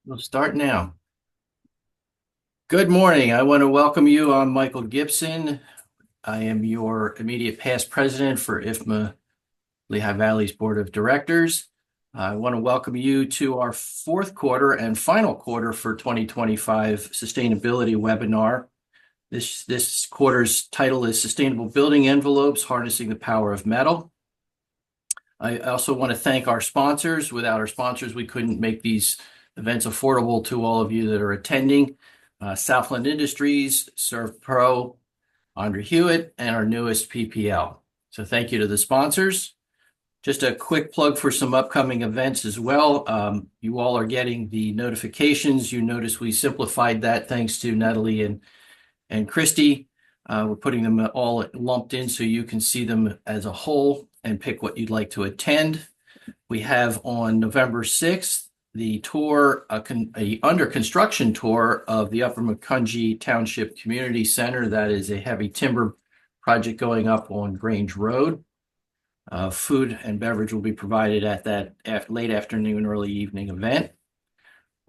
We'll start now. Good morning. I want to welcome you. I'm Michael Gibson. I am your immediate past president for IFMA Lehigh Valley's Board of Directors. I want to welcome you to our fourth quarter and final quarter for 2025 sustainability webinar. This quarter's title is Sustainable Building Envelopes, Harnessing the Power of Metal. I also want to thank our sponsors. Without our sponsors, we couldn't make these events affordable to all of you that are attending. Southland Industries, ServPro, Andre Hewitt, and our newest PPL. So thank you to the sponsors. Just a quick plug for some upcoming events as well. You all are getting the notifications. You notice we simplified that thanks to Natalie and Christy. We're putting them all lumped in so you can see them as a whole and pick what you'd like to attend. We have on November 6th the tour, a under construction tour of the Upper Macungie Township Community Center. That is a heavy timber project going up on Grange Road. Food and beverage will be provided at that late afternoon, early evening event.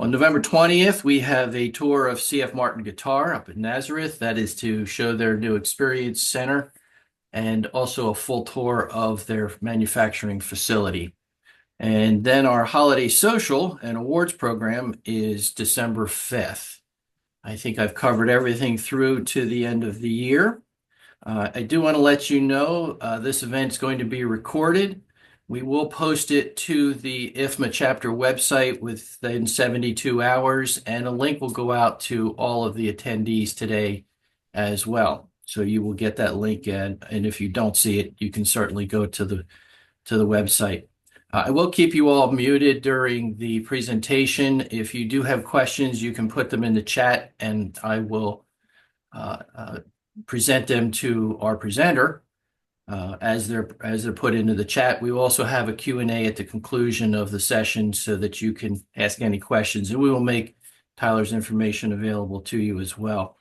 On November 20th, we have a tour of CF Martin Guitar up in Nazareth. That is to show their new experience center and also a full tour of their manufacturing facility. And then our holiday social and awards program is December 5th. I think I've covered everything through to the end of the year. I do want to let you know this event's going to be recorded. We will post it to the IFMA chapter website within 72 hours, and a link will go out to all of the attendees today as well. So you will get that link, and if you don't see it, you can certainly go to the website. I will keep you all muted during the presentation. If you do have questions, you can put them in the chat, and I will present them to our presenter as they're put into the chat. We will also have a Q&A at the conclusion of the session so that you can ask any questions, and we will make Tyler's information available to you as well.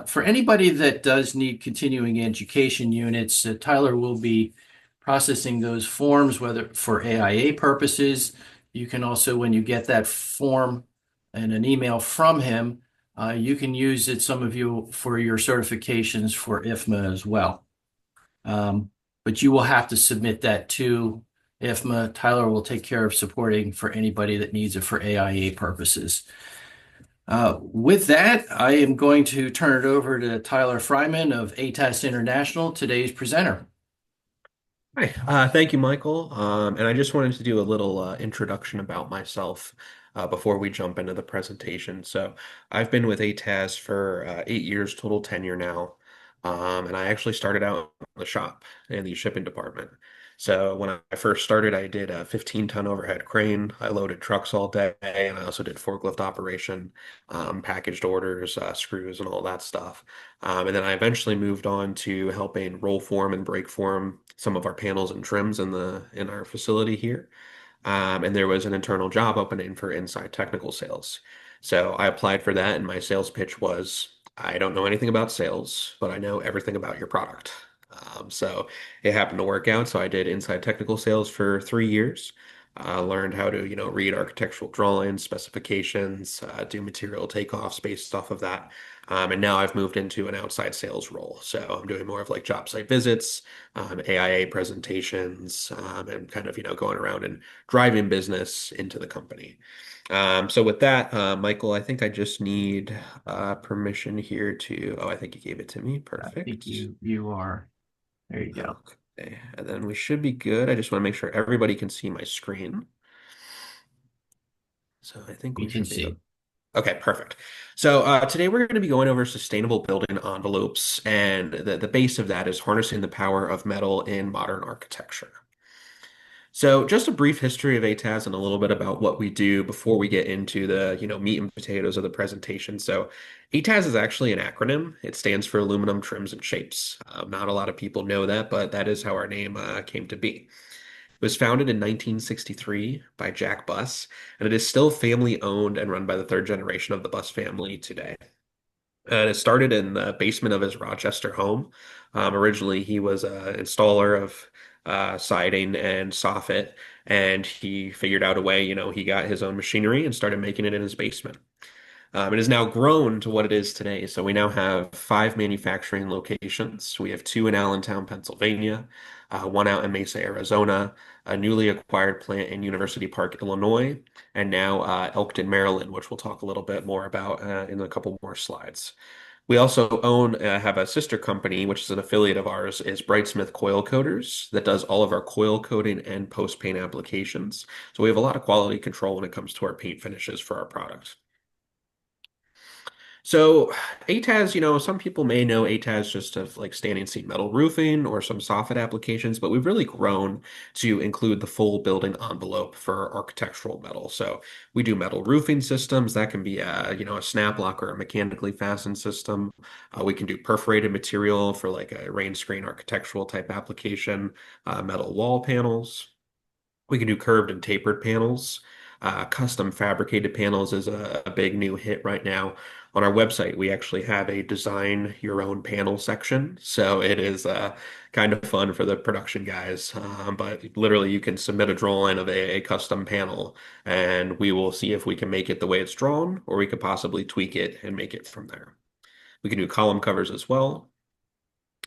For anybody that does need continuing education units, Tyler will be processing those forms, whether for AIA purposes. You can also, when you get that form and an email from him, you can use it, some of you, for your certifications for IFMA as well. But you will have to submit that to IFMA. Tyler will take care of supporting for anybody that needs it for AIA purposes. With that, I am going to turn it over to Tyler Fryman of ATAS International, today's presenter. Hi, thank you, Michael. And I just wanted to do a little introduction about myself before we jump into the presentation. So I've been with ATAS for 8 years total tenure now. And I actually started out in the shop in the shipping department. So when I first started, I did a 15-ton overhead crane. I loaded trucks all day, and I also did forklift operation, packaged orders, screws, and all that stuff. And then I eventually moved on to helping roll form and break form some of our panels and trims in our facility here. And there was an internal job opening for inside technical sales. So I applied for that, and my sales pitch was, I don't know anything about sales, but I know everything about your product. So it happened to work out. So I did inside technical sales for 3 years. Learned how to, read architectural drawings, specifications, do material takeoffs based off of that. And now I've moved into an outside sales role. So I'm doing more of like job site visits, AIA presentations, and kind of, going around and driving business into the company. So with that, Michael, I think I just need permission here to, oh, I think you gave it to me. I think Perfect. you are. There you go. Okay, and then we should be good. I just want to make sure everybody can see my screen. So I think You we can should be see. okay, perfect. So today we're going to be going over sustainable building envelopes, and the base of that is harnessing the power of metal in modern architecture. So just a brief history of ATAS and a little bit about what we do before we get into the, meat and potatoes of the presentation. So ATAS is actually an acronym. It stands for Aluminum Trims and Shapes. Not a lot of people know that, but that is how our name came to be. It was founded in 1963 by Jack Buss, and it is still family owned and run by the third generation of the Buss family today. And it started in the basement of his Rochester home. Originally, he was an installer of siding and soffit. And he figured out a way, he got his own machinery and started making it in his basement. It has now grown to what it is today. So we now have five manufacturing locations. We have two in Allentown, Pennsylvania, one out in Mesa, Arizona, a newly acquired plant in University Park, Illinois, and now Elkton, Maryland, which we'll talk a little bit more about in a couple more slides. We also have a sister company, which is an affiliate of ours, is Brightsmith Coil Coaters that does all of our coil coating and post paint applications. So we have a lot of quality control when it comes to our paint finishes for our products. So ATAS, some people may know ATAS just of like standing seam metal roofing or some soffit applications, but we've really grown to include the full building envelope for architectural metal. So we do metal roofing systems. That can be a snap lock or a mechanically fastened system. We can do perforated material for like a rain screen architectural type application, metal wall panels. We can do curved and tapered panels. Custom fabricated panels is a big new hit right now. On our website, we actually have a design your own panel section. So it is kind of fun for the production guys. But literally, you can submit a drawing of a custom panel, and we will see if we can make it the way it's drawn, or we could possibly tweak it and make it from there. We can do column covers as well.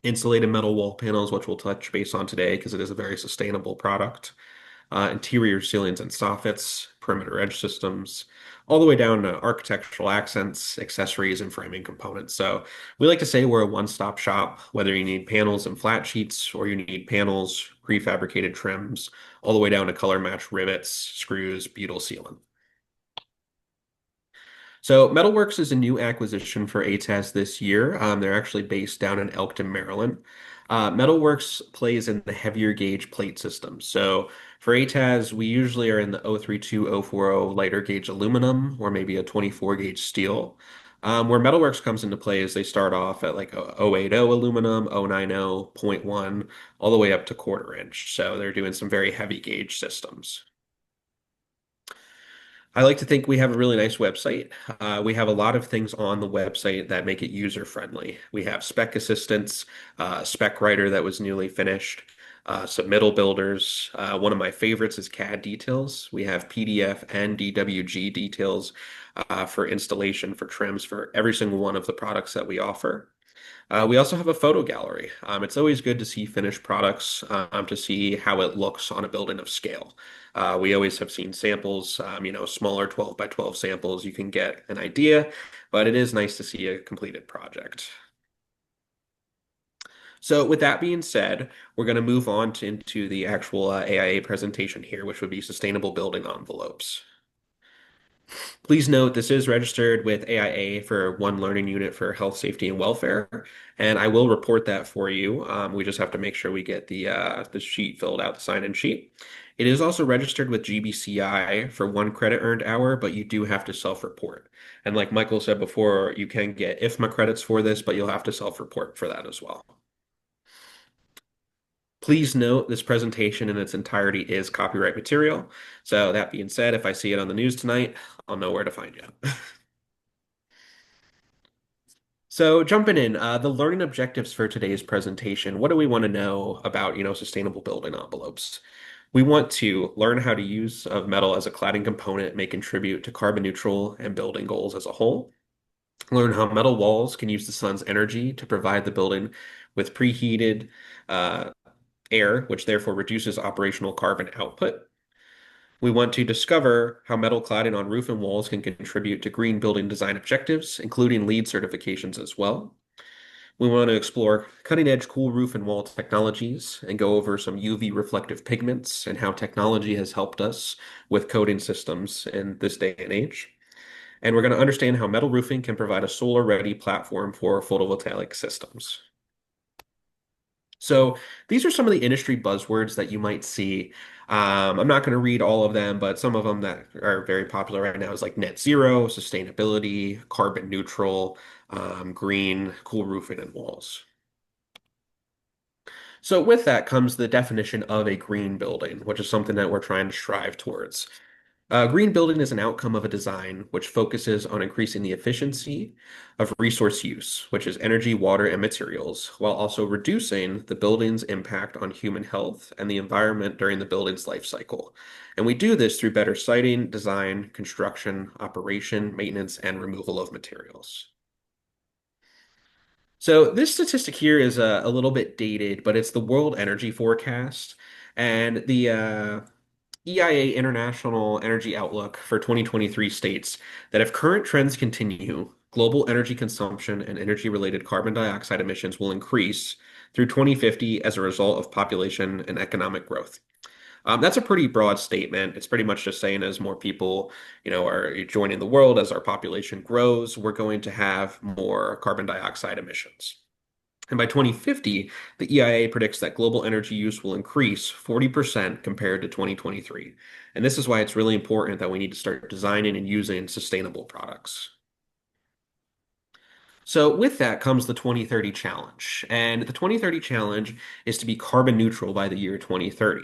Insulated metal wall panels, which we'll touch base on today because it is a very sustainable product, interior ceilings and soffits, perimeter edge systems, all the way down to architectural accents, accessories, and framing components. So we like to say we're a one-stop shop, whether you need panels and flat sheets or you need panels, prefabricated trims, all the way down to color match rivets, screws, butyl sealant. So Metalworks is a new acquisition for ATAS this year. They're actually based down in Elkton, Maryland. Metalworks plays in the heavier gauge plate system. So for ATAS, we usually are in the 032, 040 lighter gauge aluminum or maybe a 24 gauge steel. Where Metalworks comes into play is they start off at like a 080 aluminum, 090, zero point 0.1, all the way up to quarter inch. So they're doing some very heavy gauge systems. I like to think we have a really nice website. We have a lot of things on the website that make it user friendly. We have spec assistance, spec writer that was newly finished, submittal builders. One of my favorites is CAD details. We have PDF and DWG details for installation for trims for every single one of the products that we offer. We also have a photo gallery. It's always good to see finished products, to see how it looks on a building of scale. We always have seen samples, smaller 12 by 12 samples. You can get an idea, but it is nice to see a completed project. So with that being said, we're going to move on into the actual AIA presentation here, which would be sustainable building envelopes. Please note this is registered with AIA for one learning unit for health, safety, and welfare, and I will report that for you. We just have to make sure we get the sheet filled out, the sign-in sheet. It is also registered with GBCI for one credit earned hour, but you do have to self-report. And like Michael said before, you can get IFMA credits for this, but you'll have to self-report for that as well. Please note this presentation in its entirety is copyright material. So that being said, if I see it on the news tonight, I'll know where to find you. So jumping in, the learning objectives for today's presentation, what do we want to know about, sustainable building envelopes? We want to learn how to use of metal as a cladding component may contribute to carbon neutral and building goals as a whole. Learn how metal walls can use the sun's energy to provide the building with preheated uh, air, which therefore reduces operational carbon output. We want to discover how metal cladding on roof and walls can contribute to green building design objectives, including LEED certifications as well. We want to explore cutting-edge cool roof and wall technologies and go over some UV reflective pigments and how technology has helped us with coating systems in this day and age. And we're going to understand how metal roofing can provide a solar-ready platform for photovoltaic systems. So these are some of the industry buzzwords that you might see. I'm not going to read all of them, but some of them that are very popular right now is like net zero, sustainability, carbon neutral, green, cool roofing and walls. So with that comes the definition of a green building, which is something that we're trying to strive towards. Green building is an outcome of a design which focuses on increasing the efficiency of resource use, which is energy, water, and materials, while also reducing the building's impact on human health and the environment during the building's life cycle. And we do this through better siting, design, construction, operation, maintenance, and removal of materials. So this statistic here is a little bit dated, but it's the World Energy Forecast. And the EIA International Energy Outlook for 2023 states that if current trends continue, global energy consumption and energy-related carbon dioxide emissions will increase through 2050 as a result of population and economic growth. That's a pretty broad statement. It's pretty much just saying as more people, are joining the world, as our population grows, we're going to have more carbon dioxide emissions. And by 2050, the EIA predicts that global energy use will increase 40% compared to 2023. And this is why it's really important that we need to start designing and using sustainable products. So, with that comes the 2030 challenge. And the 2030 challenge is to be carbon neutral by the year 2030.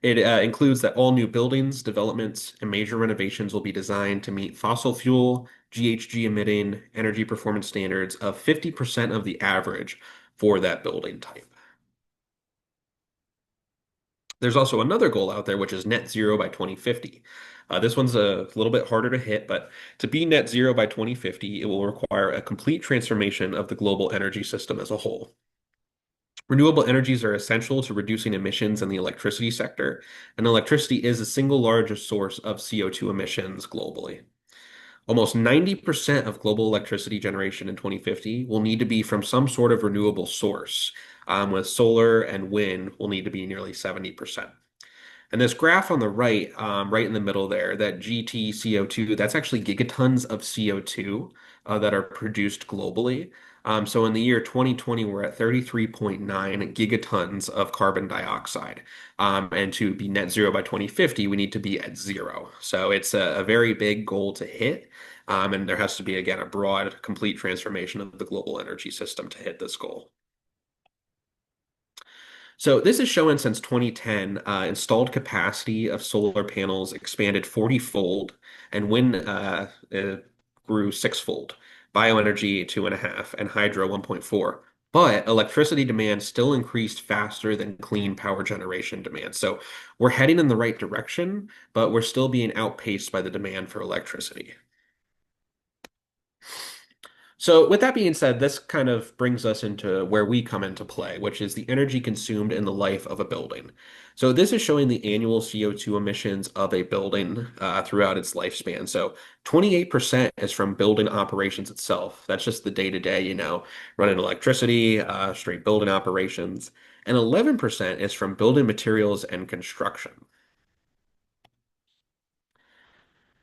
It includes that all new buildings, developments, and major renovations will be designed to meet fossil fuel, GHG emitting energy performance standards of 50% of the average for that building type. There's also another goal out there, which is net zero by 2050. This one's a little bit harder to hit, but to be net zero by 2050, it will require a complete transformation of the global energy system as a whole. Renewable energies are essential to reducing emissions in the electricity sector, and electricity is the single largest source of CO2 emissions globally. Almost 90% of global electricity generation in 2050 will need to be from some sort of renewable source, with solar and wind will need to be nearly 70%. And this graph on the right, right in the middle there, that GTCO2, that's actually gigatons of CO2 that are produced globally. So in the year 2020, we're at 33.9 gigatons of carbon dioxide. And to be net zero by 2050, we need to be at zero. So it's a very big goal to hit. And there has to be, again, a broad, complete transformation of the global energy system to hit this goal. So this is showing since 2010, installed capacity of solar panels expanded 40-fold, and wind grew six-fold, bioenergy 2.5, and hydro 1.4. But electricity demand still increased faster than clean power generation demand. So we're heading in the right direction, but we're still being outpaced by the demand for electricity. So, with that being said, this kind of brings us into where we come into play, which is the energy consumed in the life of a building. So, this is showing the annual CO2 emissions of a building throughout its lifespan. So, 28% is from building operations itself. That's just the day-to-day, running electricity, straight building operations. And 11% is from building materials and construction.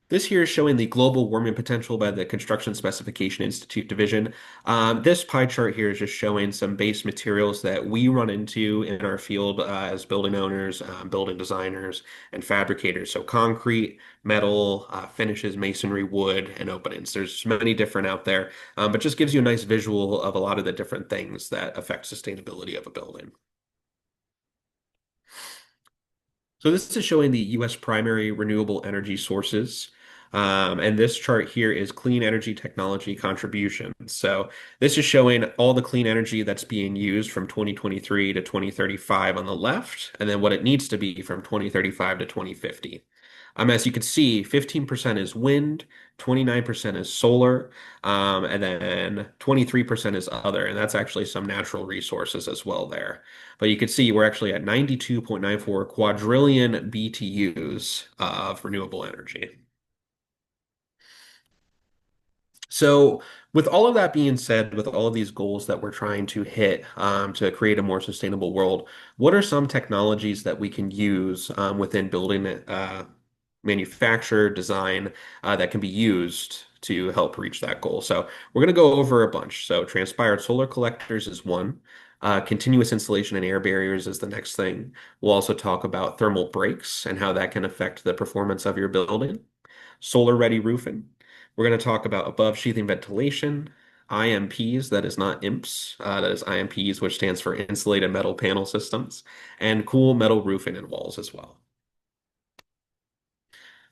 This here is showing the global warming potential by the Construction Specification Institute division. This pie chart here is just showing some base materials that we run into in our field as building owners, building designers, and fabricators. So concrete, metal, finishes, masonry, wood, and openings. There's many different out there, but just gives you a nice visual of a lot of the different things that affect sustainability of a building. So this is showing the U.S. primary renewable energy sources. And this chart here is clean energy technology contributions. So this is showing all the clean energy that's being used from 2023 to 2035 on the left, and then what it needs to be from 2035 to 2050. As you can see, 15% is wind, 29% is solar, and then 23% is other, and that's actually some natural resources as well there. But you can see we're actually at 92.94 quadrillion BTUs of renewable energy. So, with all of that being said, with all of these goals that we're trying to hit to create a more sustainable world, what are some technologies that we can use within building manufacture, design that can be used to help reach that goal? So, we're going to go over a bunch. So, transpired solar collectors is one. Continuous insulation and air barriers is the next thing. We'll also talk about thermal breaks and how that can affect the performance of your building. Solar ready roofing. We're going to talk about above sheathing ventilation, IMPs, that is not IMPs, that is IMPs, which stands for insulated metal panel systems, and cool metal roofing and walls as well.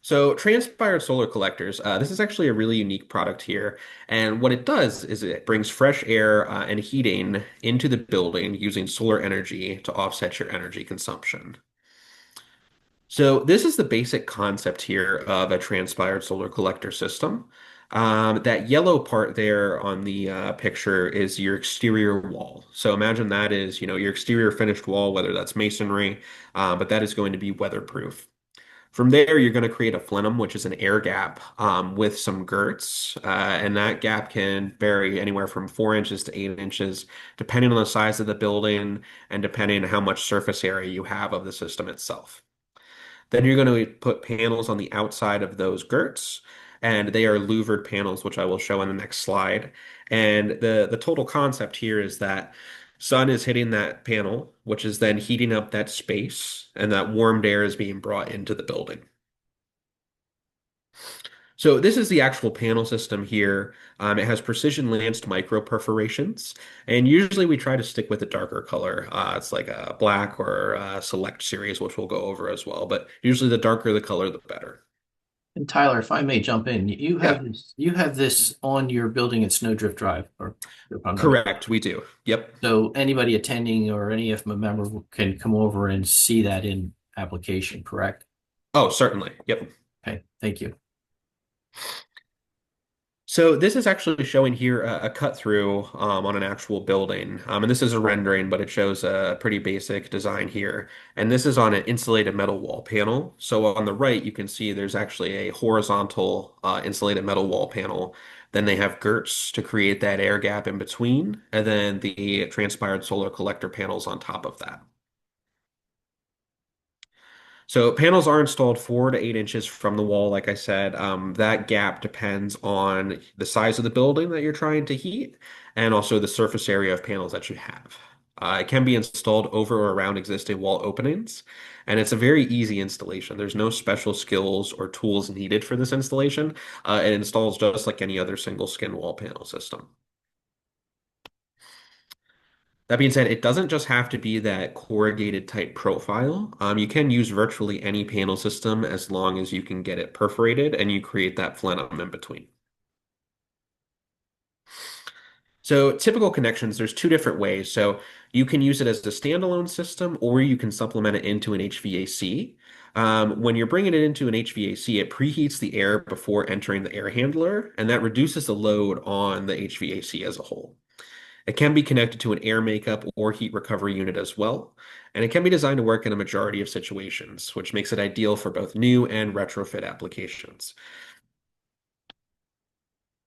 So transpired solar collectors, this is actually a really unique product here. And what it does is it brings fresh air and heating into the building using solar energy to offset your energy consumption. So this is the basic concept here of a transpired solar collector system. That yellow part there on the picture is your exterior wall. So imagine that is, your exterior finished wall, whether that's masonry, but that is going to be weatherproof. From there, you're going to create a plenum, which is an air gap with some girts, and that gap can vary anywhere from 4 inches to 8 inches, depending on the size of the building and depending on how much surface area you have of the system itself. Then you're going to put panels on the outside of those girts, and they are louvered panels, which I will show in the next slide. And the total concept here is that sun is hitting that panel, which is then heating up that space, and that warmed air is being brought into the building. So this is the actual panel system here. It has precision lanced micro perforations, and usually we try to stick with a darker color. It's like a black or a select series, which we'll go over as well. But usually the darker the color, the better. And Tyler, if I may jump in, Yeah, you have this on your building at Snowdrift Drive, or if I'm not correct. We do. Yep. so anybody attending or any IFMA member can come over and see that in application, correct? Oh, certainly. Yep. Okay, thank you. So this is actually showing here a cut through on an actual building. And this is a rendering, but it shows a pretty basic design here. And this is on an insulated metal wall panel. So on the right, you can see there's actually a horizontal insulated metal wall panel. Then they have girts to create that air gap in between, and then the transpired solar collector panels on top of that. So panels are installed 4 to 8 inches from the wall, like I said. That gap depends on the size of the building that you're trying to heat and also the surface area of panels that you have. It can be installed over or around existing wall openings, and it's a very easy installation. There's no special skills or tools needed for this installation. It installs just like any other single skin wall panel system. That being said, it doesn't just have to be that corrugated type profile. You can use virtually any panel system as long as you can get it perforated and you create that plenum in between. So typical connections, there's two different ways. So you can use it as a standalone system or you can supplement it into an HVAC. When you're bringing it into an HVAC, it preheats the air before entering the air handler, and that reduces the load on the HVAC as a whole. It can be connected to an air makeup or heat recovery unit as well, and it can be designed to work in a majority of situations, which makes it ideal for both new and retrofit applications.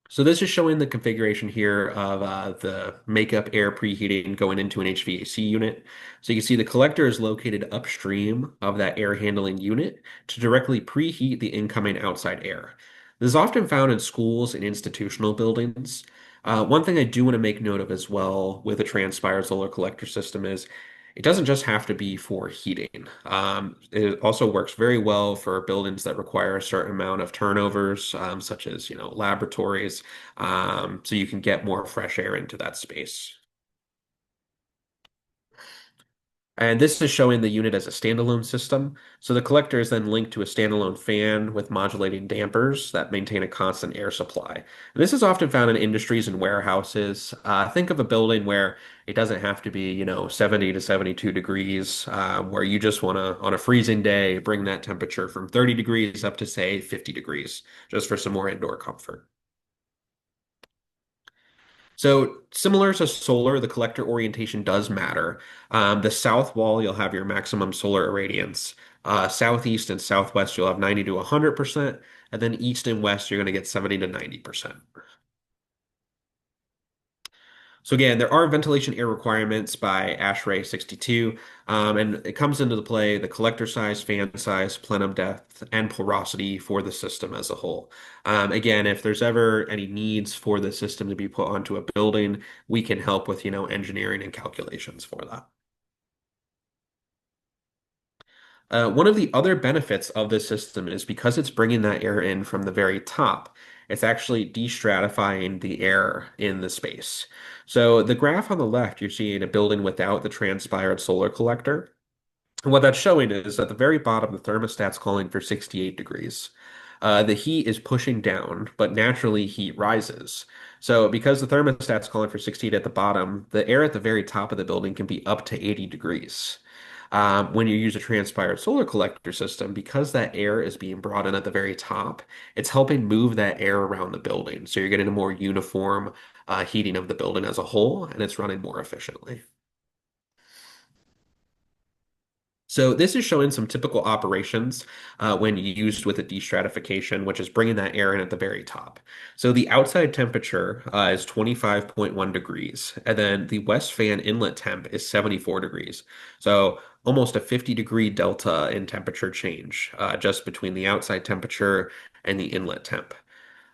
So this is showing the configuration here of the makeup air preheating going into an HVAC unit. So you can see the collector is located upstream of that air handling unit to directly preheat the incoming outside air. This is often found in schools and institutional buildings. One thing I do want to make note of as well with a transpired solar collector system is it doesn't just have to be for heating. It also works very well for buildings that require a certain amount of turnovers, such as, laboratories, so you can get more fresh air into that space. And this is showing the unit as a standalone system. So the collector is then linked to a standalone fan with modulating dampers that maintain a constant air supply. And this is often found in industries and warehouses. Think of a building where it doesn't have to be, 70 to 72 degrees, where you just want to, on a freezing day, bring that temperature from 30 degrees up to, say, 50 degrees, just for some more indoor comfort. So similar to solar, the collector orientation does matter. The south wall, you'll have your maximum solar irradiance. Southeast and southwest, you'll have 90 to 100%. And then east and west, you're going to get 70 to 90%. So again, there are ventilation air requirements by ASHRAE 62, and it comes into the play the collector size, fan size, plenum depth, and porosity for the system as a whole. Again, if there's ever any needs for the system to be put onto a building, we can help with, engineering and calculations for that. One of the other benefits of this system is because it's bringing that air in from the very top, it's actually destratifying the air in the space. So the graph on the left, you're seeing a building without the transpired solar collector. And what that's showing is at the very bottom, the thermostat's calling for 68 degrees. the heat is pushing down, but naturally heat rises. So because the thermostat's calling for 60 at the bottom, the air at the very top of the building can be up to 80 degrees. When you use a transpired solar collector system, because that air is being brought in at the very top, it's helping move that air around the building. So you're getting a more uniform heating of the building as a whole, and it's running more efficiently. So this is showing some typical operations when used with a destratification, which is bringing that air in at the very top. So the outside temperature is 25.1 degrees, and then the west fan inlet temp is 74 degrees. So almost a 50-degree delta in temperature change just between the outside temperature and the inlet temp.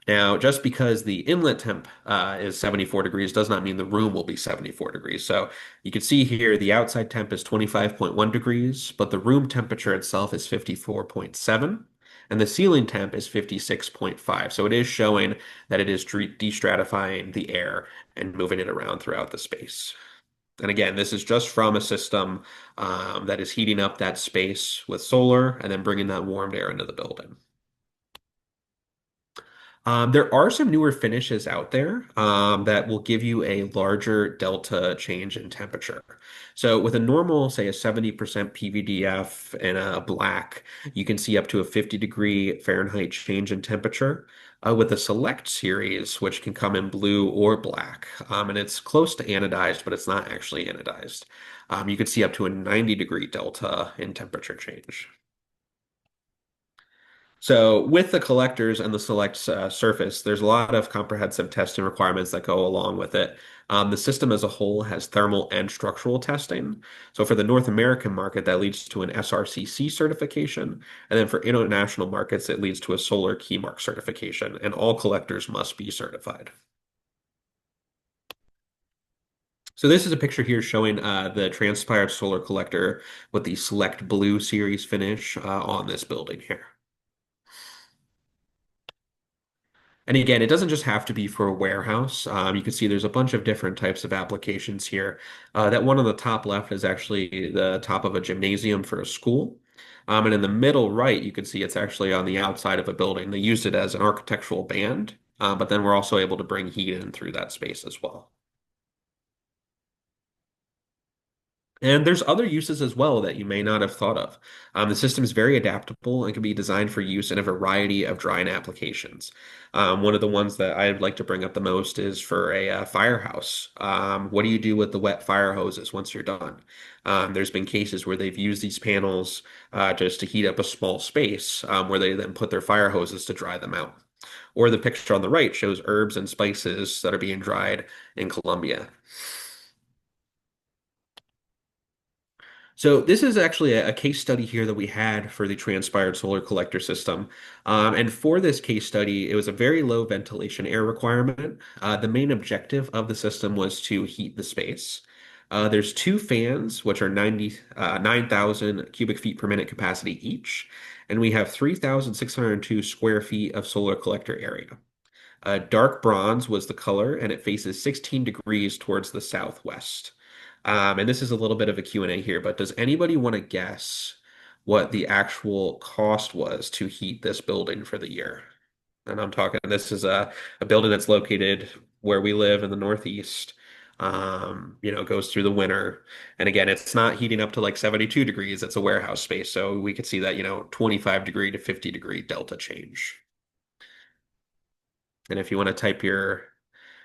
Now, just because the inlet temp is 74 degrees does not mean the room will be 74 degrees. So you can see here the outside temp is 25.1 degrees, but the room temperature itself is 54.7, and the ceiling temp is 56.5. So it is showing that it is destratifying the air and moving it around throughout the space. And again, this is just from a system that is heating up that space with solar and then bringing that warmed air into the building. There are some newer finishes out there that will give you a larger delta change in temperature. So with a normal, say a 70% PVDF and a black, you can see up to a 50-degree Fahrenheit change in temperature. With the Select series, which can come in blue or black, and it's close to anodized, but it's not actually anodized, you could see up to a 90-degree delta in temperature change. So with the collectors and the select surface, there's a lot of comprehensive testing requirements that go along with it. The system as a whole has thermal and structural testing. So for the North American market, that leads to an SRCC certification. And then for international markets, it leads to a solar key mark certification. And all collectors must be certified. So this is a picture here showing the transpired solar collector with the Select Blue series finish on this building here. And again, it doesn't just have to be for a warehouse. You can see there's a bunch of different types of applications here. That one on the top left is actually the top of a gymnasium for a school. And in the middle right, you can see it's actually on the outside of a building. They used it as an architectural band, but then we're also able to bring heat in through that space as well. And there's other uses as well that you may not have thought of. The system is very adaptable and can be designed for use in a variety of drying applications. One of the ones that I'd like to bring up the most is for a firehouse. What do you do with the wet fire hoses once you're done? There's been cases where they've used these panels just to heat up a small space where they then put their fire hoses to dry them out. Or the picture on the right shows herbs and spices that are being dried in Colombia. So this is actually a case study here that we had for the transpired solar collector system. And for this case study, it was a very low ventilation air requirement. The main objective of the system was to heat the space. There's two fans, which are 9,000 cubic feet per minute capacity each. And we have 3,602 square feet of solar collector area. Dark bronze was the color, and it faces 16 degrees towards the southwest. And this is a little bit of a Q&A here, but does anybody want to guess what the actual cost was to heat this building for the year? And I'm talking, this is a building that's located where we live in the Northeast. Goes through the winter. And again, it's not heating up to like 72 degrees. It's a warehouse space. So we could see that, 25-degree to 50-degree delta change. And if you want to type your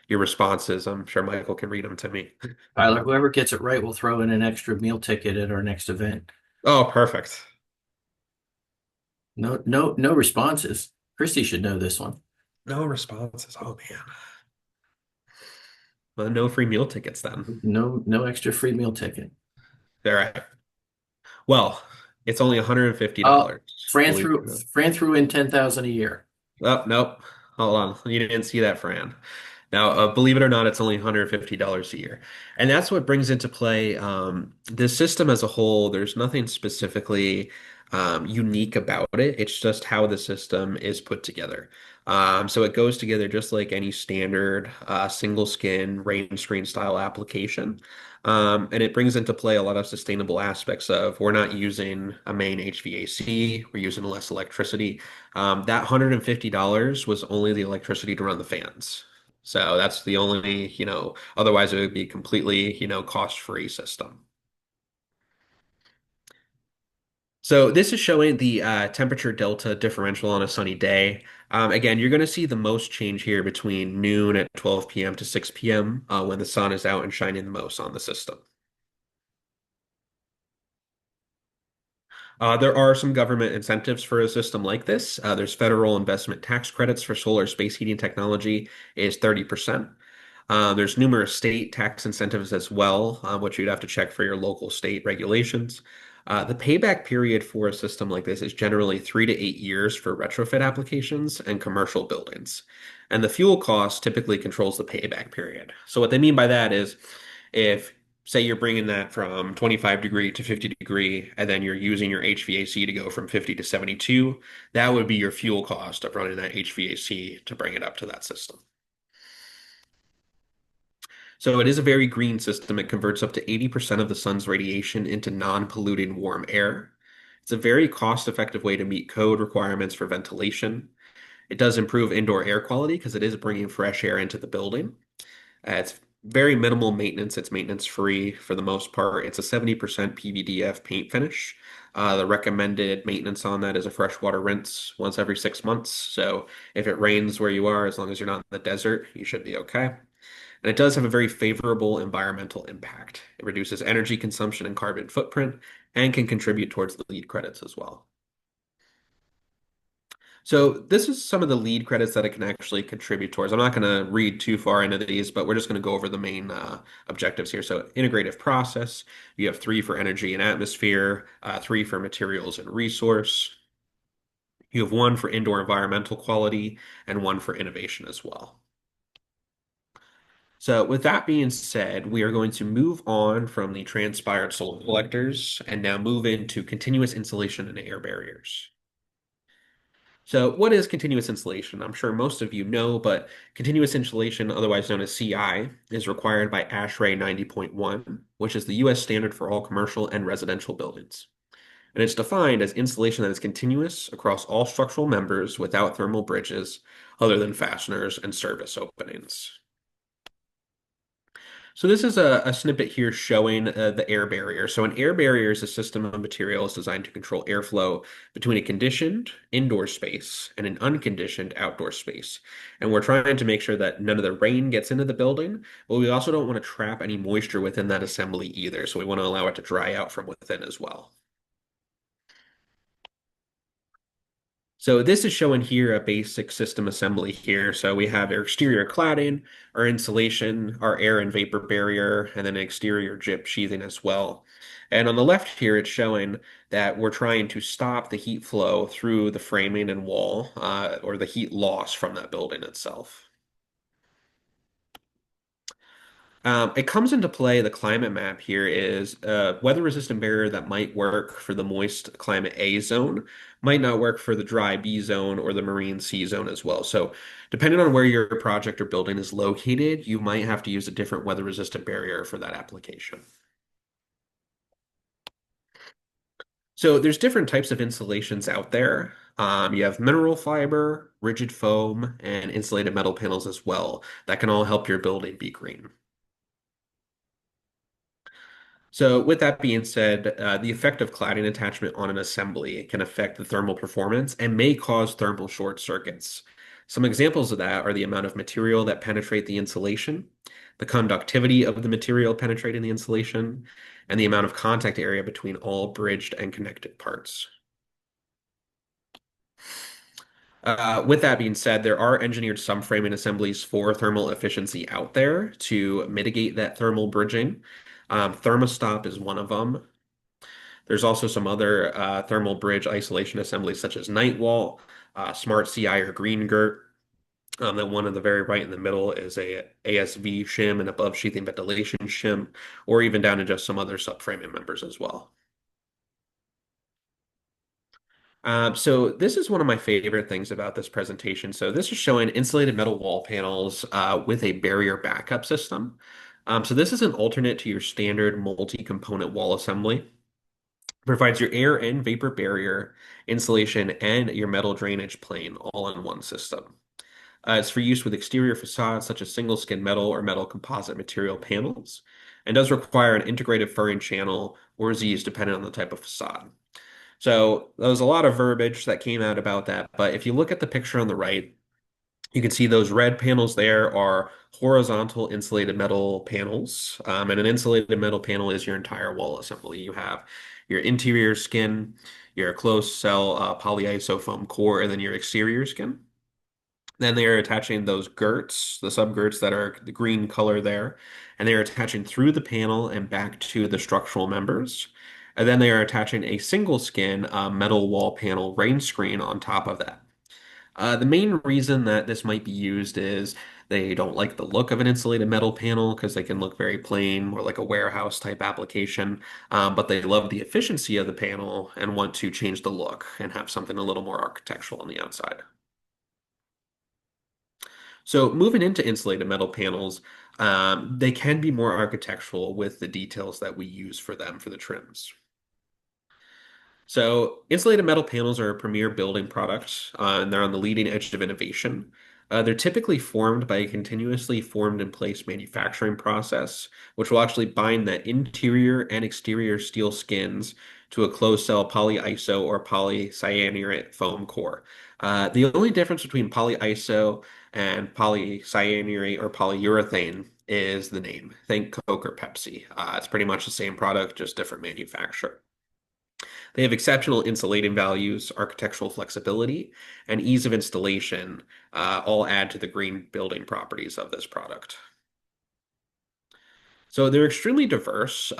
responses, I'm sure Michael can read them to me. Tyler, whoever gets it right will throw in an extra meal ticket at our next event. Oh, perfect. No, no, no responses. Christy should know this one. No responses. Oh man. Well, no free meal tickets then. No, no extra free meal ticket. All right. Well, it's only Oh, $150. Fran Believe it threw or not. Fran threw in 10,000 a year. Oh, nope. Hold on. You didn't see that, Fran. Now, believe it or not, it's only $150 a year. And that's what brings into play this system as a whole. There's nothing specifically unique about it. It's just how the system is put together. So it goes together just like any standard single skin rain screen style application. And it brings into play a lot of sustainable aspects of we're not using a main HVAC, we're using less electricity. That $150 was only the electricity to run the fans. So that's the only, otherwise it would be completely, cost-free system. So this is showing the temperature delta differential on a sunny day. Again, you're going to see the most change here between noon at 12 p.m. to 6 p.m. When the sun is out and shining the most on the system. There are some government incentives for a system like this. There's federal investment tax credits for solar space heating technology is 30%. There's numerous state tax incentives as well, which you'd have to check for your local state regulations. The payback period for a system like this is generally 3 to 8 years for retrofit applications and commercial buildings. And the fuel cost typically controls the payback period. So what they mean by that is if, say, you're bringing that from 25 degree to 50 degree, and then you're using your HVAC to go from 50 to 72, that would be your fuel cost of running that HVAC to bring it up to that system. So it is a very green system. It converts up to 80% of the sun's radiation into non-polluting warm air. It's a very cost-effective way to meet code requirements for ventilation. It does improve indoor air quality because it is bringing fresh air into the building. It's very minimal maintenance. It's maintenance free for the most part. It's a 70% PVDF paint finish. The recommended maintenance on that is a freshwater rinse once every 6 months. So if it rains where you are, as long as you're not in the desert, you should be okay. And it does have a very favorable environmental impact. It reduces energy consumption and carbon footprint and can contribute towards the LEED credits as well. So this is some of the LEED credits that it can actually contribute towards. I'm not going to read too far into these, but we're just going to go over the main objectives here. So integrative process, you have three for energy and atmosphere, three for materials and resource. You have one for indoor environmental quality and one for innovation as well. So, with that being said, we are going to move on from the transpired solar collectors and now move into continuous insulation and air barriers. So, what is continuous insulation? I'm sure most of you know, but continuous insulation, otherwise known as CI, is required by ASHRAE 90.1, which is the US standard for all commercial and residential buildings. And it's defined as insulation that is continuous across all structural members without thermal bridges, other than fasteners and service openings. So this is a snippet here showing the air barrier. So an air barrier is a system of materials designed to control airflow between a conditioned indoor space and an unconditioned outdoor space. And we're trying to make sure that none of the rain gets into the building, but we also don't want to trap any moisture within that assembly either. So we want to allow it to dry out from within as well. So this is showing here a basic system assembly here. So we have our exterior cladding, our insulation, our air and vapor barrier, and then an exterior gyp sheathing as well. And on the left here, it's showing that we're trying to stop the heat flow through the framing and wall, or the heat loss from that building itself. It comes into play, the climate map here is a weather-resistant barrier that might work for the moist climate A zone, might not work for the dry B zone or the marine C zone as well. So depending on where your project or building is located, you might have to use a different weather-resistant barrier for that application. So there's different types of insulations out there. You have mineral fiber, rigid foam, and insulated metal panels as well that can all help your building be green. So, with that being said, the effect of cladding attachment on an assembly can affect the thermal performance and may cause thermal short circuits. Some examples of that are the amount of material that penetrate the insulation, the conductivity of the material penetrating the insulation, and the amount of contact area between all bridged and connected parts. With that being said, there are engineered subframing assemblies for thermal efficiency out there to mitigate that thermal bridging. Thermostop is one of them. There's also some other thermal bridge isolation assemblies such as Nightwall, Smart CI or Green Girt. The one on the very right in the middle is a ASV shim and above sheathing ventilation shim, or even down to just some other subframing members as well. So this is one of my favorite things about this presentation. So this is showing insulated metal wall panels with a barrier backup system. So this is an alternate to your standard multi-component wall assembly. Provides your air and vapor barrier, insulation, and your metal drainage plane all in one system. It's for use with exterior facades such as single skin metal or metal composite material panels, and does require an integrated furring channel or Z's depending on the type of facade. So there was a lot of verbiage that came out about that, but if you look at the picture on the right, you can see those red panels there are horizontal insulated metal panels. And an insulated metal panel is your entire wall assembly. You have your interior skin, your closed cell polyiso foam core, and then your exterior skin. Then they are attaching those girts, the subgirts that are the green color there, and they are attaching through the panel and back to the structural members. And then they are attaching a single skin metal wall panel rain screen on top of that. The main reason that this might be used is they don't like the look of an insulated metal panel because they can look very plain, more like a warehouse type application. But they love the efficiency of the panel and want to change the look and have something a little more architectural on the outside. So moving into insulated metal panels, they can be more architectural with the details that we use for them for the trims. So, insulated metal panels are a premier building product, and they're on the leading edge of innovation. They're typically formed by a continuously formed in place manufacturing process, which will actually bind the interior and exterior steel skins to a closed cell polyiso or polycyanurate foam core. The only difference between polyiso and polycyanurate or polyurethane is the name. Think Coke or Pepsi. It's pretty much the same product, just different manufacturer. They have exceptional insulating values, architectural flexibility, and ease of installation, all add to the green building properties of this product. So they're extremely diverse.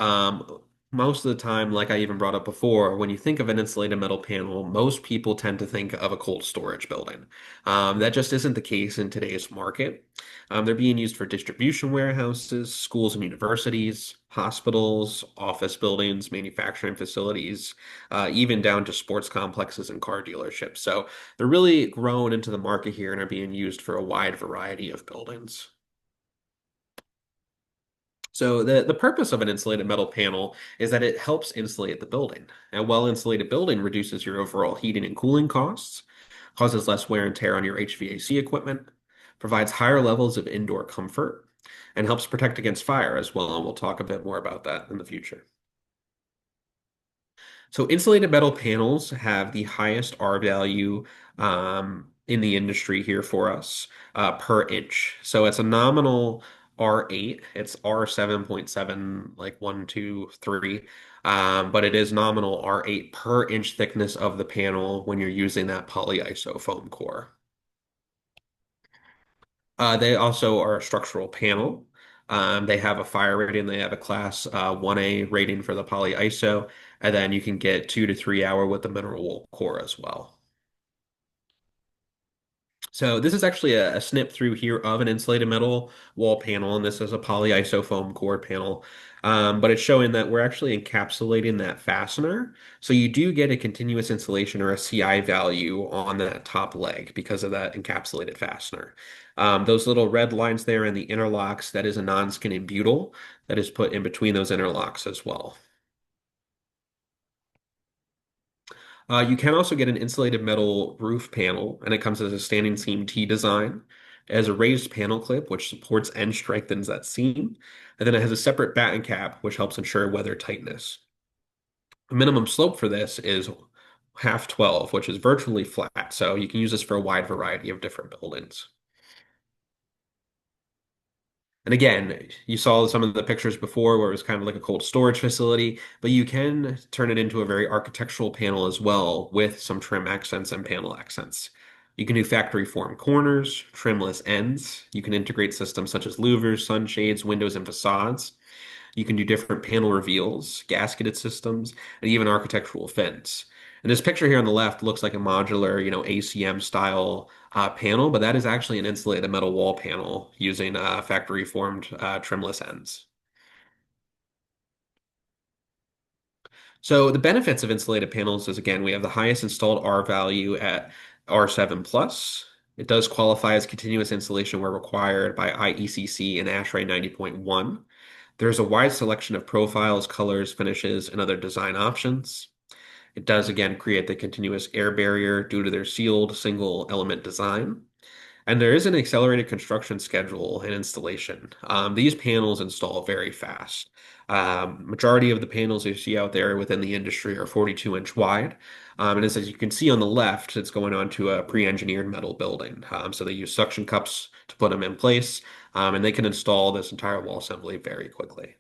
Most of the time, like I even brought up before, when you think of an insulated metal panel, most people tend to think of a cold storage building. That just isn't the case in today's market. They're being used for distribution warehouses, schools and universities, hospitals, office buildings, manufacturing facilities, even down to sports complexes and car dealerships. So they're really grown into the market here and are being used for a wide variety of buildings. So the purpose of an insulated metal panel is that it helps insulate the building. And well-insulated building reduces your overall heating and cooling costs, causes less wear and tear on your HVAC equipment, provides higher levels of indoor comfort, and helps protect against fire as well. And we'll talk a bit more about that in the future. So insulated metal panels have the highest R value in the industry here for us per inch. So it's a nominal R8. It's R7.7, like 1, 2, 3. But it is nominal R8 per inch thickness of the panel when you're using that polyiso foam core. They also are a structural panel. They have a fire rating. They have a class 1A rating for the polyiso, and then you can get 2 to 3 hour with the mineral wool core as well. So this is actually a snip through here of an insulated metal wall panel, and this is a polyiso foam core panel. But it's showing that we're actually encapsulating that fastener. So you do get a continuous insulation or a CI value on that top leg because of that encapsulated fastener. Those little red lines there in the interlocks, that is a non-skinning butyl that is put in between those interlocks as well. You can also get an insulated metal roof panel, and it comes as a standing seam T design. It has a raised panel clip, which supports and strengthens that seam. And then it has a separate batten cap, which helps ensure weather tightness. The minimum slope for this is half 12, which is virtually flat. So you can use this for a wide variety of different buildings. And again, you saw some of the pictures before where it was kind of like a cold storage facility, but you can turn it into a very architectural panel as well with some trim accents and panel accents. You can do factory form corners, trimless ends. You can integrate systems such as louvers, sunshades, windows, and facades. You can do different panel reveals, gasketed systems, and even architectural fins. And this picture here on the left looks like a modular, ACM style panel, but that is actually an insulated metal wall panel using factory formed trimless ends. So the benefits of insulated panels is again, we have the highest installed R value at R7 plus. It does qualify as continuous insulation where required by IECC and ASHRAE 90.1. There's a wide selection of profiles, colors, finishes, and other design options. It does again create the continuous air barrier due to their sealed single element design. And there is an accelerated construction schedule and installation. These panels install very fast. Majority of the panels you see out there within the industry are 42-inch wide. And as you can see on the left, it's going on to a pre-engineered metal building. So they use suction cups to put them in place, and they can install this entire wall assembly very quickly.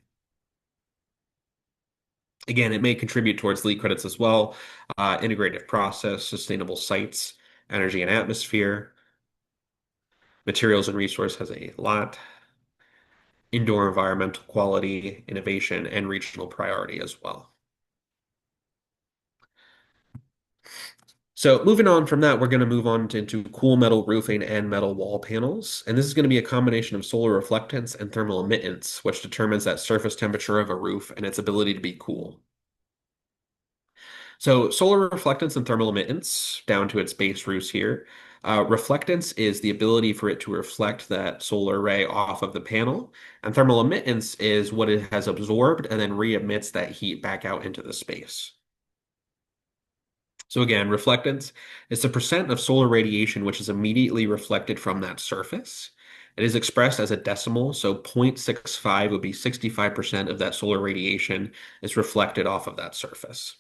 Again, it may contribute towards LEED credits as well. Integrated process, sustainable sites, energy and atmosphere, materials and resource has a lot. Indoor environmental quality, innovation, and regional priority as well. So moving on from that, we're going to move on into cool metal roofing and metal wall panels. And this is going to be a combination of solar reflectance and thermal emittance, which determines that surface temperature of a roof and its ability to be cool. So solar reflectance and thermal emittance, down to its base roots here. Reflectance is the ability for it to reflect that solar ray off of the panel, and thermal emittance is what it has absorbed and then re-emits that heat back out into the space. So again, reflectance is the percent of solar radiation which is immediately reflected from that surface. It is expressed as a decimal, so 0.65 would be 65% of that solar radiation is reflected off of that surface.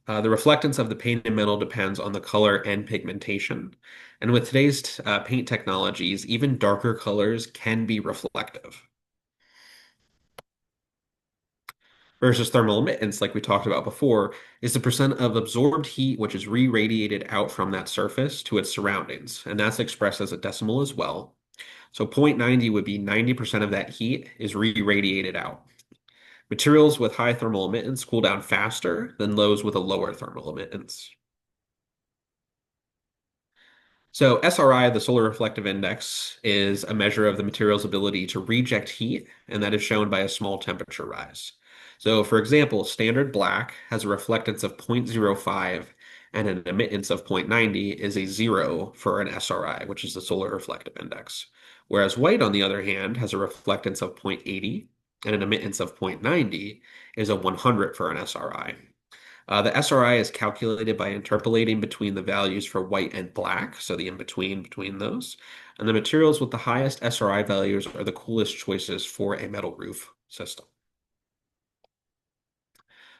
The reflectance of the painted metal depends on the color and pigmentation. And with today's paint technologies, even darker colors can be reflective. Versus thermal emittance, like we talked about before, is the percent of absorbed heat which is re-radiated out from that surface to its surroundings. And that's expressed as a decimal as well. So 0.90 would be 90% of that heat is re-radiated out. Materials with high thermal emittance cool down faster than those with a lower thermal emittance. So SRI, the solar reflective index, is a measure of the material's ability to reject heat, and that is shown by a small temperature rise. So for example, standard black has a reflectance of 0.05 and an emittance of 0.90 is a zero for an SRI, which is the solar reflective index. Whereas white, on the other hand, has a reflectance of 0.80 and an emittance of 0.90 is a 100 for an SRI. The SRI is calculated by interpolating between the values for white and black, so the in-between between those. And the materials with the highest SRI values are the coolest choices for a metal roof system.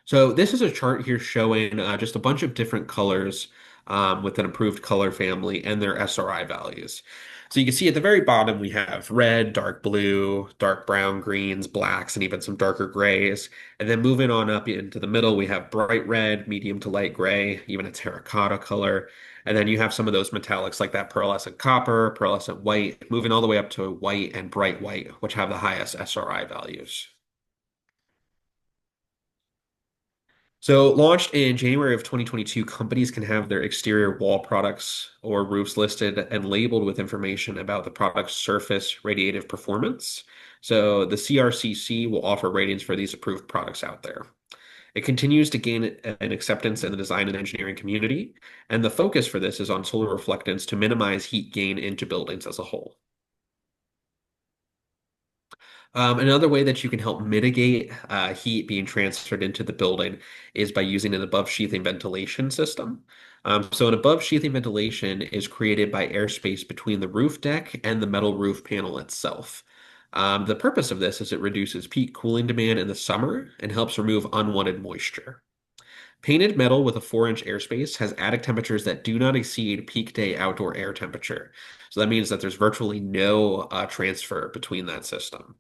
So this is a chart here showing just a bunch of different colors with an approved color family and their SRI values. So you can see at the very bottom we have red, dark blue, dark brown, greens, blacks, and even some darker grays. And then moving on up into the middle, we have bright red, medium to light gray, even a terracotta color. And then you have some of those metallics like that pearlescent copper, pearlescent white, moving all the way up to white and bright white, which have the highest SRI values. So, launched in January of 2022, companies can have their exterior wall products or roofs listed and labeled with information about the product's surface radiative performance. So, the CRCC will offer ratings for these approved products out there. It continues to gain an acceptance in the design and engineering community, and the focus for this is on solar reflectance to minimize heat gain into buildings as a whole. Another way that you can help mitigate heat being transferred into the building is by using an above sheathing ventilation system. So an above sheathing ventilation is created by airspace between the roof deck and the metal roof panel itself. The purpose of this is it reduces peak cooling demand in the summer and helps remove unwanted moisture. Painted metal with a 4-inch airspace has attic temperatures that do not exceed peak day outdoor air temperature. So that means that there's virtually no transfer between that system.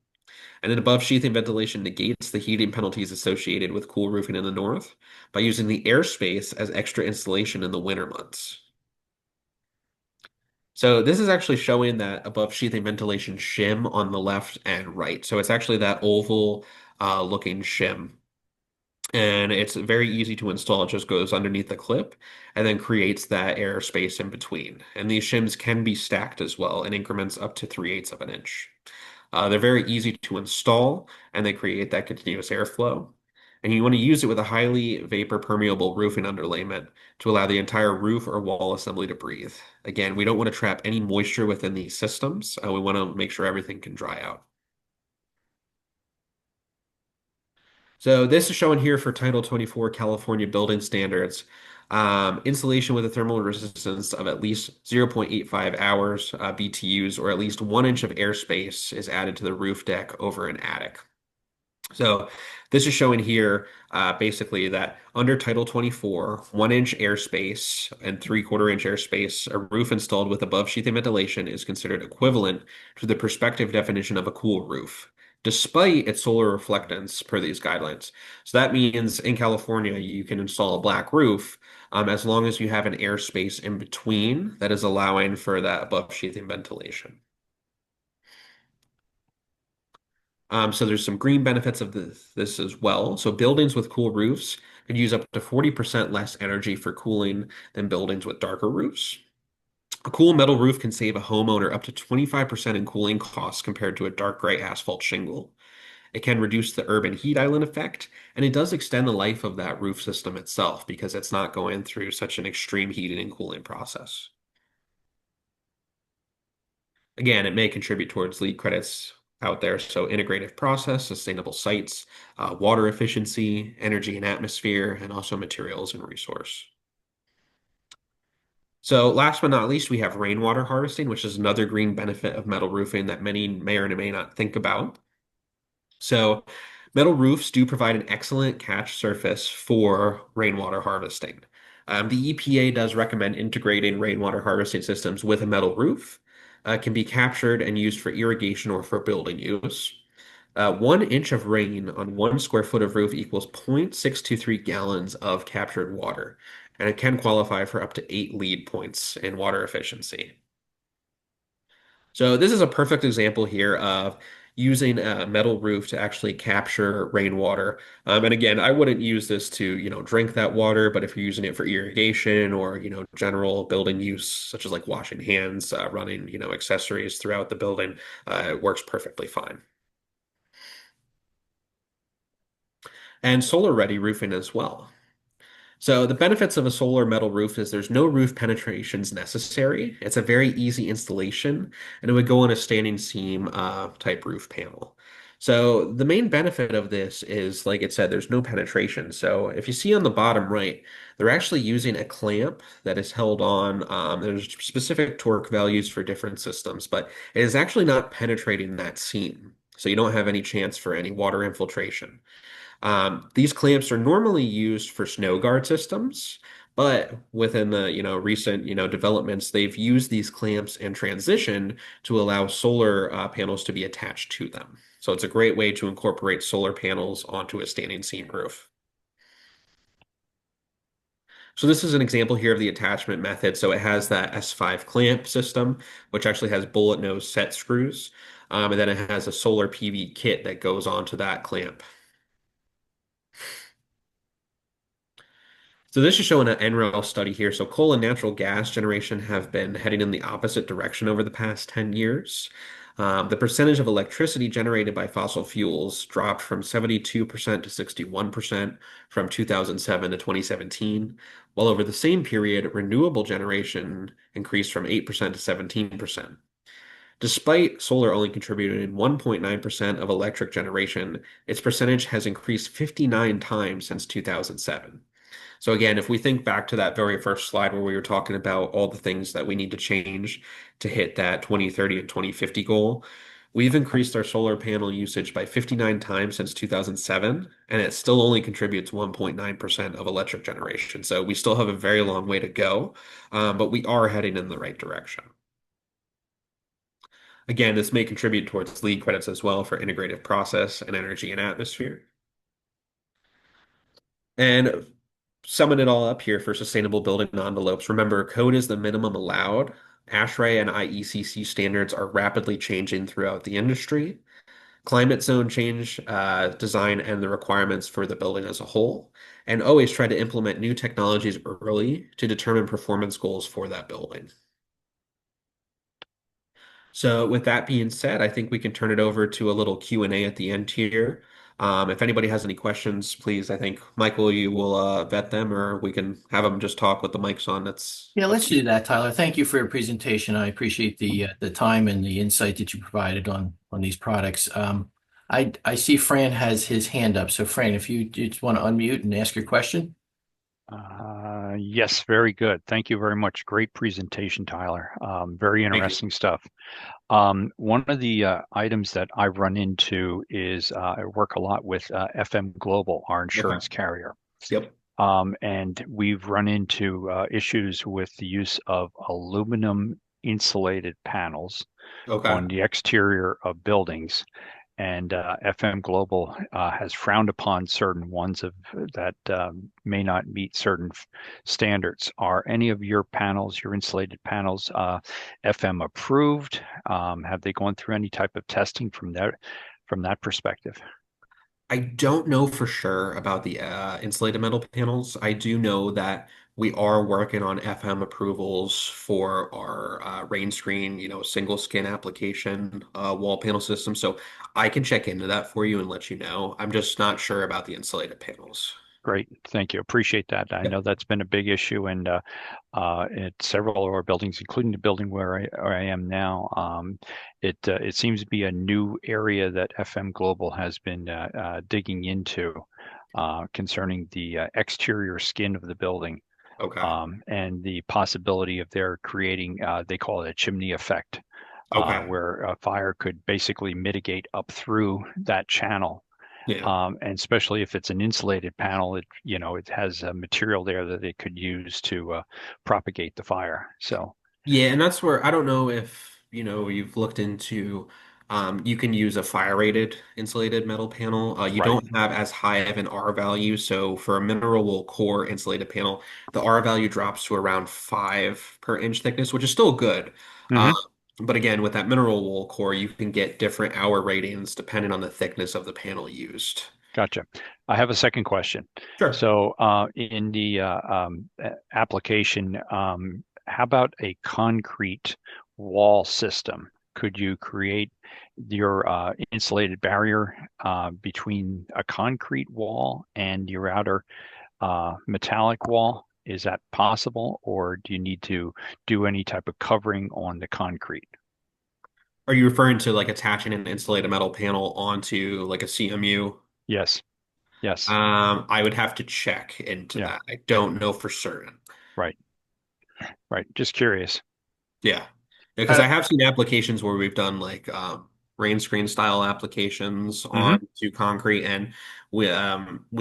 And then above sheathing ventilation negates the heating penalties associated with cool roofing in the north by using the airspace as extra insulation in the winter months. So this is actually showing that above sheathing ventilation shim on the left and right. So it's actually that oval looking shim. And it's very easy to install. It just goes underneath the clip and then creates that airspace in between. And these shims can be stacked as well in increments up to 3/8 of an inch. They're very easy to install and they create that continuous airflow. And you want to use it with a highly vapor permeable roofing underlayment to allow the entire roof or wall assembly to breathe. Again, we don't want to trap any moisture within these systems. We want to make sure everything can dry out. So this is shown here for Title 24 California building standards. Insulation with a thermal resistance of at least 0.85 hours BTUs, or at least 1 inch of airspace is added to the roof deck over an attic. So this is showing here basically that under Title 24, 1 inch airspace and 3/4 inch airspace, a roof installed with above sheathing ventilation is considered equivalent to the prospective definition of a cool roof, despite its solar reflectance per these guidelines. So that means in California, you can install a black roof as long as you have an airspace in between that is allowing for that above sheathing ventilation. So there's some green benefits of this as well. So buildings with cool roofs could use up to 40% less energy for cooling than buildings with darker roofs. A cool metal roof can save a homeowner up to 25% in cooling costs compared to a dark gray asphalt shingle. It can reduce the urban heat island effect, and it does extend the life of that roof system itself because it's not going through such an extreme heating and cooling process. Again, it may contribute towards LEED credits out there. So integrative process, sustainable sites, water efficiency, energy and atmosphere, and also materials and resource. So last but not least, we have rainwater harvesting, which is another green benefit of metal roofing that many may or may not think about. So metal roofs do provide an excellent catch surface for rainwater harvesting. The EPA does recommend integrating rainwater harvesting systems with a metal roof. Can be captured and used for irrigation or for building use. 1 inch of rain on 1 square foot of roof equals 0.623 gallons of captured water, and it can qualify for up to 8 LEED points in water efficiency. So this is a perfect example here of using a metal roof to actually capture rainwater. And again, I wouldn't use this to, drink that water, but if you're using it for irrigation or, general building use, such as like washing hands, running, accessories throughout the building, it works perfectly fine. And solar ready roofing as well. So the benefits of a solar metal roof is there's no roof penetrations necessary. It's a very easy installation, and it would go on a standing seam type roof panel. So the main benefit of this is, like it said, there's no penetration. So if you see on the bottom right, they're actually using a clamp that is held on. There's specific torque values for different systems, but it is actually not penetrating that seam. So you don't have any chance for any water infiltration. These clamps are normally used for snow guard systems, but within the recent developments, they've used these clamps in transition to allow solar panels to be attached to them. So it's a great way to incorporate solar panels onto a standing seam roof. So this is an example here of the attachment method. So it has that S5 clamp system, which actually has bullet nose set screws, and then it has a solar PV kit that goes onto that clamp. So this is showing an NREL study here. So coal and natural gas generation have been heading in the opposite direction over the past 10 years. The percentage of electricity generated by fossil fuels dropped from 72% to 61% from 2007 to 2017, while over the same period, renewable generation increased from 8% to 17%. Despite solar only contributing 1.9% of electric generation, its percentage has increased 59 times since 2007. So again, if we think back to that very first slide where we were talking about all the things that we need to change to hit that 2030 and 2050 goal, we've increased our solar panel usage by 59 times since 2007, and it still only contributes 1.9% of electric generation. So we still have a very long way to go, but we are heading in the right direction. Again, this may contribute towards LEED credits as well for integrative process and energy and atmosphere. And summing it all up here for sustainable building envelopes, remember, code is the minimum allowed. ASHRAE and IECC standards are rapidly changing throughout the industry. Climate zone change, design, and the requirements for the building as a whole. And always try to implement new technologies early to determine performance goals for that building. So with that being said, I think we can turn it over to a little Q&A at the end here. If anybody has any questions, please, I think Michael, you will vet them, or we can have them just talk with the mics on. That's Yeah, up let's to you. do that, Tyler. Thank you for your presentation. I appreciate the time and the insight that you provided on these products. I see Fran has his hand up. So Fran, if you just want to unmute and ask your question. Yes, very good. Thank you very much. Great presentation, Tyler. Very Thank you. interesting stuff. One of the items that I run into is I work a lot with FM Global, our Okay. insurance carrier. Yep. And we've run into issues with the use of aluminum insulated panels Okay. on the exterior of buildings. And FM Global has frowned upon certain ones of that may not meet certain standards. Are any of your panels, your insulated panels, FM approved? Have they gone through any type of testing from that perspective? I don't know for sure about the insulated metal panels. I do know that we are working on FM approvals for our rain screen, single skin application wall panel system. So I can check into that for you and let you know. I'm just not sure about the insulated panels. Great, thank you. Appreciate that. I know Yep. that's been a big issue, and at several of our buildings, including the building where I am now, it seems to be a new area that FM Global has been digging into concerning the exterior skin of the building, Okay. and the possibility of their creating, they call it a chimney effect, Okay. where a fire could basically mitigate up through that channel. Yeah. And especially if it's an insulated panel, it has a material there that it could use to propagate the fire. So, Yeah, and that's where I don't know if you've looked into you can use a fire rated insulated metal panel. You right. don't have as high of an R value. So for a mineral wool core insulated panel, the R value drops to around 5 per inch thickness, which is still good. Uh, Hmm. but again, with that mineral wool core, you can get different hour ratings depending on the thickness of the panel used. Gotcha. I have a second question. Sure. So, in the application, how about a concrete wall system? Could you create your insulated barrier between a concrete wall and your outer metallic wall? Is that possible, or do you need to do any type of covering on the concrete? Are you referring to like attaching an insulated metal panel onto like a CMU? Yes. Yes. I would have to check into Yeah. that. I don't know for certain. Right. Right. Just curious. Yeah. Because Uh, I have seen applications where we've done like rain screen style applications Hmm. onto concrete, and with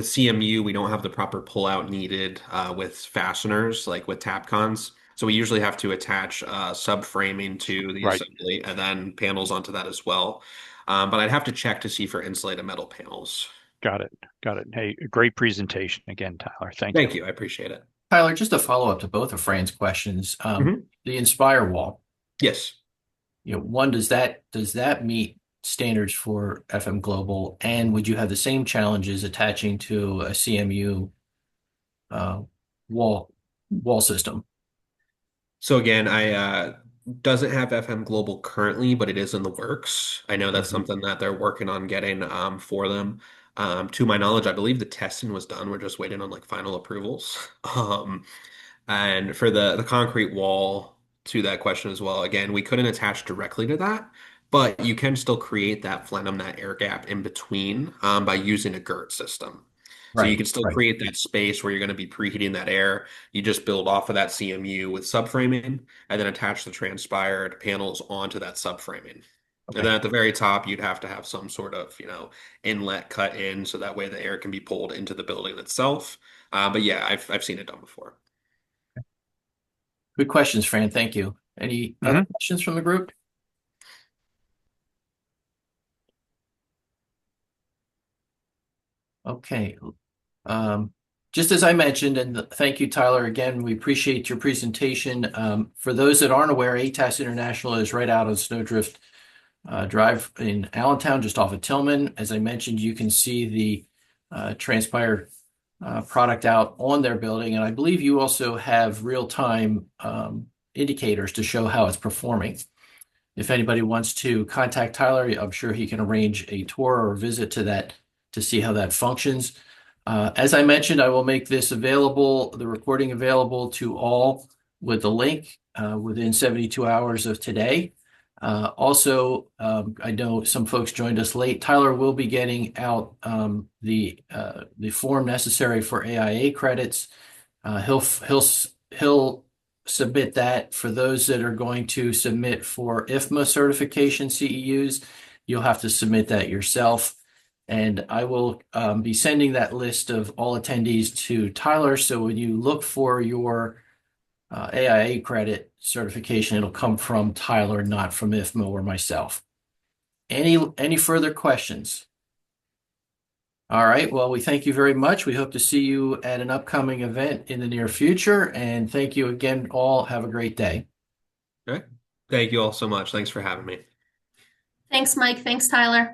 CMU we don't have the proper pullout needed with fasteners like with Tapcons. So we usually have to attach subframing to the Right. assembly and then panels onto that as well. But I'd have to check to see for insulated metal panels. Got it. Got it. Hey, great presentation again, Tyler. Thank you. Thank you. I appreciate it. Tyler, just a follow-up to both of Fran's questions. Mhm. The Inspire wall, Yes. one, does that meet standards for FM Global? And would you have the same challenges attaching to a CMU uh, wall wall system? So again, I doesn't have FM Global currently, but it is in the works. I know that's Mhm. something that they're working on getting for them. To my knowledge, I believe the testing was done. We're just waiting on like final approvals. And for the concrete wall, to that question as well, again, we couldn't attach directly to that, but you can still create that plenum, that air gap in between by using a girt system. So you Right, can still right. create that space where you're going to be preheating that air. You just build off of that CMU with subframing and then attach the transpired panels onto that subframing. And Okay. then at the very top, you'd have to have some sort of, inlet cut in so that way the air can be pulled into the building itself. But yeah, I've seen it done before. Good questions, Fran. Thank you. Any other Hmm. questions from the group? Okay. Um, just as I mentioned, and thank you, Tyler, again, we appreciate your presentation. For those that aren't aware, ATAS International is right out on Snowdrift Drive in Allentown, just off of Tillman. As I mentioned, you can see the Transpire product out on their building, and I believe you also have real-time indicators to show how it's performing. If anybody wants to contact Tyler, I'm sure he can arrange a tour or visit to that to see how that functions. As I mentioned, I will make this available, the recording available to all with the link within 72 hours of today. Also, I know some folks joined us late. Tyler will be getting out the form necessary for AIA credits. He'll submit that for those that are going to submit for IFMA certification CEUs. You'll have to submit that yourself. And I will be sending that list of all attendees to Tyler. So when you look for your AIA credit certification, it'll come from Tyler, not from IFMA or myself. Any further questions? All right. Well, we thank you very much. We hope to see you at an upcoming event in the near future. And thank you again, all. Have a great day. Okay. Thank you all so much. Thanks for having me. Thanks, Mike. Thanks, Tyler.